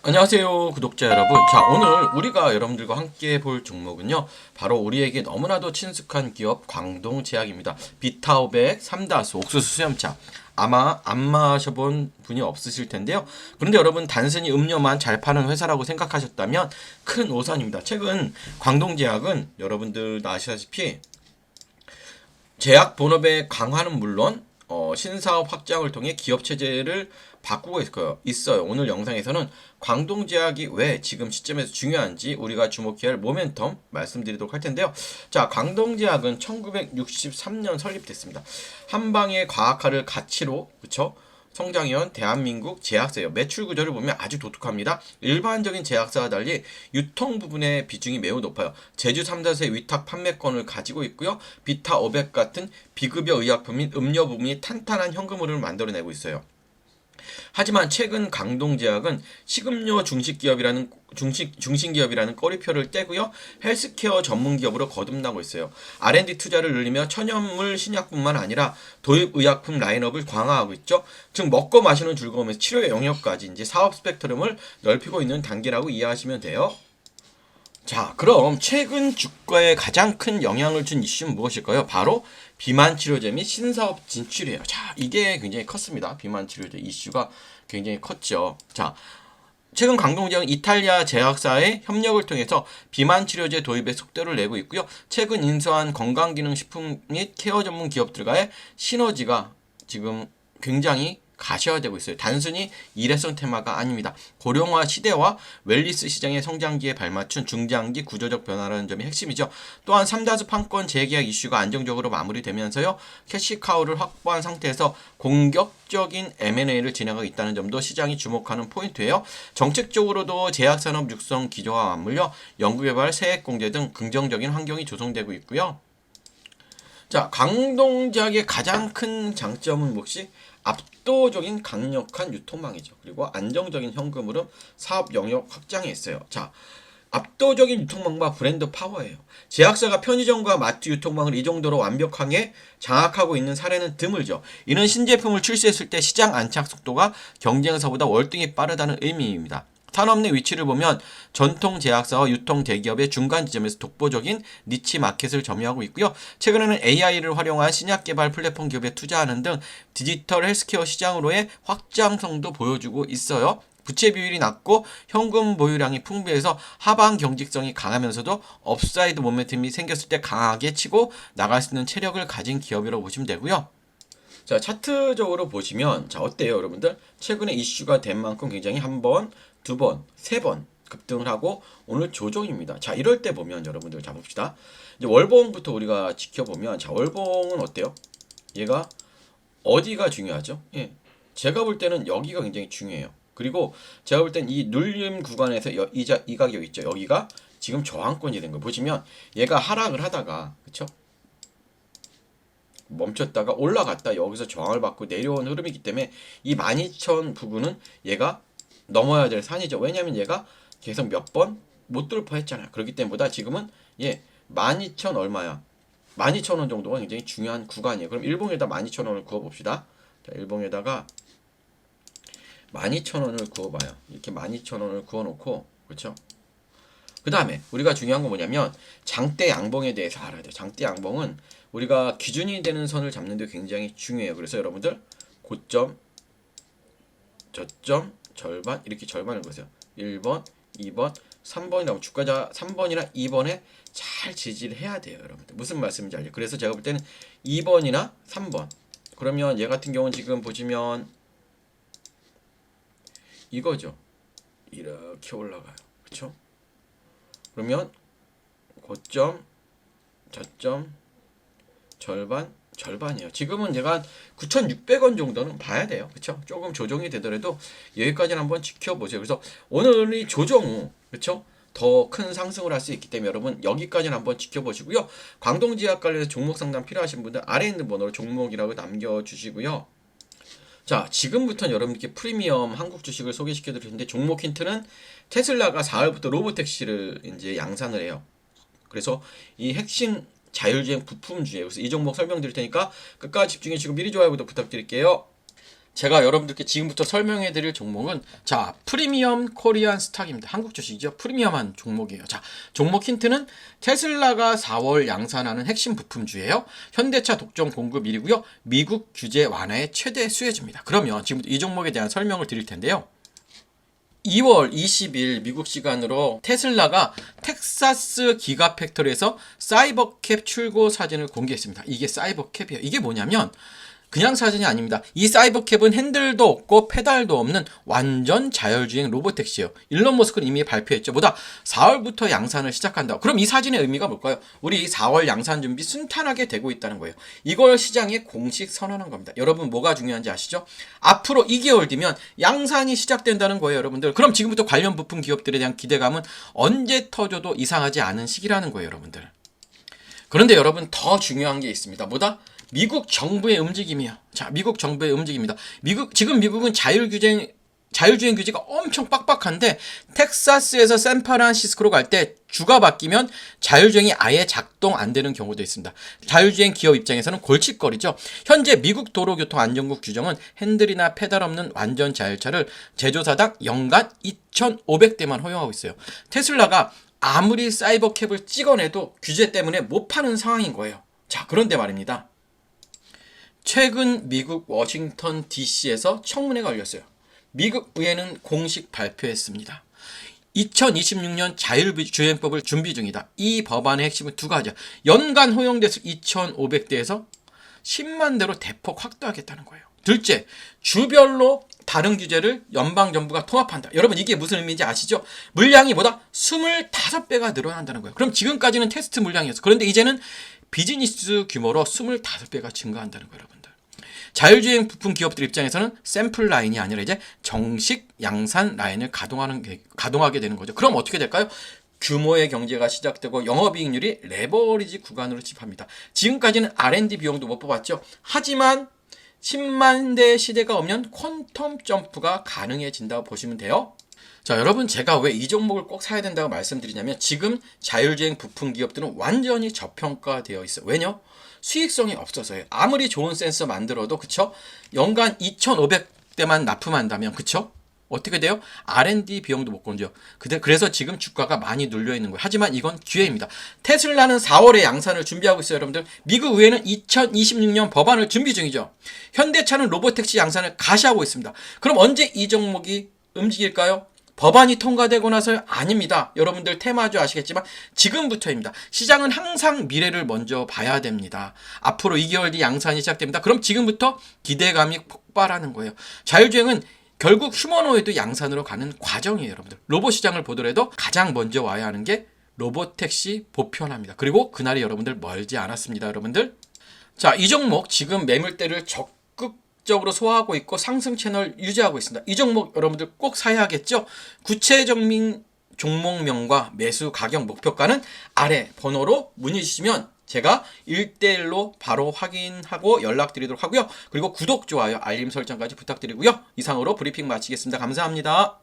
안녕하세요 구독자 여러분. 자, 오늘 우리가 여러분들과 함께 볼 종목은요, 바로 우리에게 너무나도 친숙한 기업 광동제약입니다. 비타500 3다수 옥수수 수염차, 아마 안 마셔본 분이 없으실 텐데요. 그런데 여러분, 단순히 음료만 잘 파는 회사라고 생각하셨다면 큰 오산입니다. 최근 광동제약은 여러분들 아시다시피 제약 본업의 강화는 물론 신사업 확장을 통해 기업 체제를 바꾸고 있어요. 오늘 영상에서는 광동제약이 왜 지금 시점에서 중요한지 우리가 주목해야 할 모멘텀 말씀드리도록 할 텐데요. 자, 광동제약은 1963년 설립됐습니다. 한방의 과학화를 가치로, 그쵸? 성장해온 대한민국 제약사예요. 매출 구조를 보면 아주 독특합니다. 일반적인 제약사와 달리 유통 부분의 비중이 매우 높아요. 제주 3다수의 위탁 판매권을 가지고 있고요. 비타 500 같은 비급여 의약품 및 음료 부분이 탄탄한 현금 흐름을 만들어내고 있어요. 하지만 최근 강동제약은 식음료 중심기업이라는 꼬리표를 떼고요, 헬스케어 전문 기업으로 거듭나고 있어요. R&D 투자를 늘리며 천연물 신약뿐만 아니라 도입 의약품 라인업을 강화하고 있죠. 즉 먹고 마시는 즐거움에서 치료의 영역까지 이제 사업 스펙트럼을 넓히고 있는 단계라고 이해하시면 돼요. 자, 그럼 최근 주가에 가장 큰 영향을 준 이슈는 무엇일까요? 바로 비만 치료제 및 신사업 진출이에요. 자, 이게 굉장히 컸습니다. 비만 치료제 이슈가 굉장히 컸죠. 자, 최근 강동제약은 이탈리아 제약사의 협력을 통해서 비만 치료제 도입에 속도를 내고 있고요. 최근 인수한 건강기능식품 및 케어 전문 기업들과의 시너지가 지금 굉장히 가셔야되고 있어요. 단순히 일회성 테마가 아닙니다. 고령화 시대와 웰리스 시장의 성장기에 발맞춘 중장기 구조적 변화라는 점이 핵심이죠. 또한 삼다수 판권 재계약 이슈가 안정적으로 마무리되면서요, 캐시카우를 확보한 상태에서 공격적인 M&A를 진행하고 있다는 점도 시장이 주목하는 포인트예요. 정책적으로도 제약산업 육성 기조와 맞물려 연구개발, 세액공제 등 긍정적인 환경이 조성되고 있고요. 자, 광동제약의 가장 큰 장점은 몫이 압도적인 강력한 유통망이죠. 그리고 안정적인 현금 흐름, 사업 영역 확장에 있어요. 자, 압도적인 유통망과 브랜드 파워예요. 제약사가 편의점과 마트 유통망을 이 정도로 완벽하게 장악하고 있는 사례는 드물죠. 이는 신제품을 출시했을 때 시장 안착 속도가 경쟁사보다 월등히 빠르다는 의미입니다. 산업 내 위치를 보면 전통 제약사와 유통 대기업의 중간 지점에서 독보적인 니치 마켓을 점유하고 있고요. 최근에는 AI를 활용한 신약 개발 플랫폼 기업에 투자하는 등 디지털 헬스케어 시장으로의 확장성도 보여주고 있어요. 부채 비율이 낮고 현금 보유량이 풍부해서 하방 경직성이 강하면서도 업사이드 모멘텀이 생겼을 때 강하게 치고 나갈 수 있는 체력을 가진 기업이라고 보시면 되고요. 자, 차트적으로 보시면, 자, 어때요, 여러분들? 최근에 이슈가 된 만큼 굉장히 한 번, 두 번, 세 번 급등을 하고 오늘 조정입니다. 자, 이럴 때 보면 여러분들 자 봅시다. 이제 월봉부터 우리가 지켜보면, 자, 월봉은 어때요? 얘가 어디가 중요하죠? 예. 제가 볼 때는 여기가 굉장히 중요해요. 그리고 제가 볼 땐 이 눌림 구간에서 이 가격 있죠? 여기가 지금 저항권이 된 거 보시면 얘가 하락을 하다가, 그쵸? 멈췄다가 올라갔다 여기서 저항을 받고 내려온 흐름이기 때문에 이 12,000 부근은 얘가 넘어야 될 산이죠. 왜냐면 얘가 계속 몇 번 못 돌파했잖아요. 그렇기 때문에 지금은 12,000 얼마야? 12,000원 정도가 굉장히 중요한 구간이에요. 그럼 일봉에다 12,000원을 그어봅시다. 자, 일봉에다가 12,000원을 그어봐요. 이렇게 12,000원을 그어놓고, 그렇죠? 그 다음에 우리가 중요한 건 뭐냐면 장대 양봉에 대해서 알아야 돼요. 장대 양봉은 우리가 기준이 되는 선을 잡는 데 굉장히 중요해요. 그래서 여러분들 고점, 저점, 절반 이렇게 절반을 보세요. 1번, 2번, 3번이라고 주가자 3번이나 2번에 잘 지지를 해야 돼요. 여러분들 무슨 말씀인지 알죠? 그래서 제가 볼 때는 2번이나 3번, 그러면 얘 같은 경우는 지금 보시면 이거죠. 이렇게 올라가요. 그쵸? 그러면 고점, 저점, 절반이에요. 지금은 제가 9,600원 정도는 봐야 돼요. 그쵸? 조금 조정이 되더라도 여기까지는 한번 지켜보세요. 그래서 오늘이 조정 후, 그쵸? 더 큰 상승을 할 수 있기 때문에 여러분 여기까지는 한번 지켜보시고요. 광동제약 관련해서 종목 상담 필요하신 분들 아래 있는 번호로 종목이라고 남겨주시고요. 자, 지금부터는 여러분께 프리미엄 한국 주식을 소개시켜 드릴 텐데, 종목 힌트는 테슬라가 4월부터 로보택시를 이제 양산을 해요. 그래서 이 핵심 자율주행 부품주예요. 그래서 이 종목 설명드릴 테니까 끝까지 집중해 주시고 미리 좋아요 구독 부탁드릴게요. 제가 여러분들께 지금부터 설명해 드릴 종목은 자, 프리미엄 코리안 스탁입니다. 한국 주식이죠. 프리미엄한 종목이에요. 자, 종목 힌트는 테슬라가 4월 양산하는 핵심 부품주예요. 현대차 독점 공급 1위고요. 미국 규제 완화의 최대 수혜주입니다. 그러면 지금부터 이 종목에 대한 설명을 드릴 텐데요. 2월 20일 미국 시간으로 테슬라가 텍사스 기가팩토리에서 사이버캡 출고 사진을 공개했습니다. 이게 사이버캡이에요. 이게 뭐냐면 그냥 사진이 아닙니다. 이 사이버캡은 핸들도 없고 페달도 없는 완전 자율주행 로봇택시예요. 일론 머스크는 이미 발표했죠. 뭐다? 4월부터 양산을 시작한다. 그럼 이 사진의 의미가 뭘까요? 우리 4월 양산 준비 순탄하게 되고 있다는 거예요. 이걸 시장에 공식 선언한 겁니다. 여러분 뭐가 중요한지 아시죠? 앞으로 2개월 뒤면 양산이 시작된다는 거예요, 여러분들. 그럼 지금부터 관련 부품 기업들에 대한 기대감은 언제 터져도 이상하지 않은 시기라는 거예요, 여러분들. 그런데 여러분 더 중요한 게 있습니다. 뭐다? 미국 정부의 움직임이요. 자, 미국 정부의 움직임입니다. 지금 미국은 자율주행 규제가 엄청 빡빡한데 텍사스에서 샌프란시스코로 갈 때 주가 바뀌면 자율주행이 아예 작동 안 되는 경우도 있습니다. 자율주행 기업 입장에서는 골칫거리죠. 현재 미국 도로교통안전국 규정은 핸들이나 페달 없는 완전 자율차를 제조사당 연간 2,500대만 허용하고 있어요. 테슬라가 아무리 사이버캡을 찍어내도 규제 때문에 못 파는 상황인 거예요. 자, 그런데 말입니다. 최근 미국 워싱턴 DC에서 청문회가 열렸어요. 미국 의회는 공식 발표했습니다. 2026년 자율주행법을 준비 중이다. 이 법안의 핵심은 두 가지야. 연간 허용대수 2,500대에서 10만 대로 대폭 확대하겠다는 거예요. 둘째, 주별로 다른 규제를 연방정부가 통합한다. 여러분 이게 무슨 의미인지 아시죠? 물량이 뭐다? 25배가 늘어난다는 거예요. 그럼 지금까지는 테스트 물량이었어. 그런데 이제는 비즈니스 규모로 25배가 증가한다는 거예요, 여러분들. 자율주행 부품 기업들 입장에서는 샘플 라인이 아니라 이제 정식 양산 라인을 가동하게 되는 거죠. 그럼 어떻게 될까요? 규모의 경제가 시작되고 영업이익률이 레버리지 구간으로 집합니다. 지금까지는 R&D 비용도 못 뽑았죠. 하지만 10만 대 시대가 오면 퀀텀 점프가 가능해진다고 보시면 돼요. 자, 여러분 제가 왜 이 종목을 꼭 사야 된다고 말씀드리냐면 지금 자율주행 부품 기업들은 완전히 저평가되어 있어요. 왜냐? 수익성이 없어서요. 아무리 좋은 센서 만들어도 그쵸? 연간 2,500대만 납품한다면 그쵸? 어떻게 돼요? R&D 비용도 못 건져. 그래서 지금 주가가 많이 눌려 있는 거예요. 하지만 이건 기회입니다. 테슬라는 4월에 양산을 준비하고 있어요, 여러분들. 미국 의회는 2026년 법안을 준비 중이죠. 현대차는 로봇택시 양산을 가시하고 있습니다. 그럼 언제 이 종목이 움직일까요? 법안이 통과되고 나서요? 아닙니다. 여러분들 테마주 아시겠지만 지금부터입니다. 시장은 항상 미래를 먼저 봐야 됩니다. 앞으로 2개월 뒤 양산이 시작됩니다. 그럼 지금부터 기대감이 폭발하는 거예요. 자율주행은 결국 휴머노이드 양산으로 가는 과정이에요, 여러분들. 로봇 시장을 보더라도 가장 먼저 와야 하는 게 로봇택시 보편화입니다. 그리고 그날이 여러분들 멀지 않았습니다, 여러분들. 자, 이 종목 지금 매물대를 적극적으로 소화하고 있고 상승 채널 유지하고 있습니다. 이 종목 여러분들 꼭 사야겠죠? 구체적인 종목명과 매수 가격 목표가는 아래 번호로 문의 주시면 제가 1대1로 바로 확인하고 연락드리도록 하고요. 그리고 구독, 좋아요, 알림 설정까지 부탁드리고요. 이상으로 브리핑 마치겠습니다. 감사합니다.